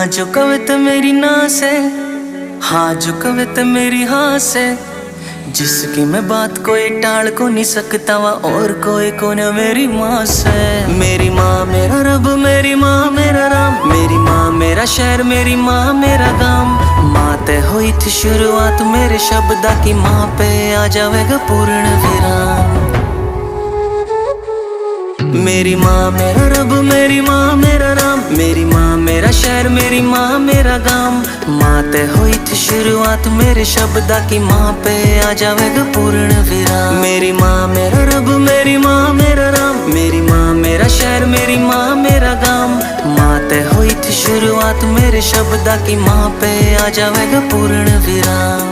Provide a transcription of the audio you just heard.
जो कविता मेरी नास है, हाँ जो कविता मेरी हास है, जिसकी मैं बात कोई टाल को नहीं सकता वा और कोई को न मेरी माँ से। मेरी माँ मेरा रब, मेरी माँ मेरा राम, मेरी माँ मेरा शहर, मेरी माँ मेरा गाम। माँ ते हुई थी शुरुआत मेरे शब्दा की, माँ पे आ जाएगा पूर्ण विराम। मेरी माँ मेरा रब, मेरी माँ मेरा राम, मेरी माँ मेरा शहर, मेरी माँ मेरा गाम। माँ ते हुई थी शुरुआत मेरे शब्दा की, माँ पे आ जाएगा पूर्ण विराम। मेरी माँ मेरा रब, मेरी माँ मेरा राम, मेरी माँ मेरा शहर, मेरी माँ मेरा गाम। माँ ते हुई थी शुरुआत मेरे शब्दा की, माँ पे आ जाएगा पूर्ण विराम।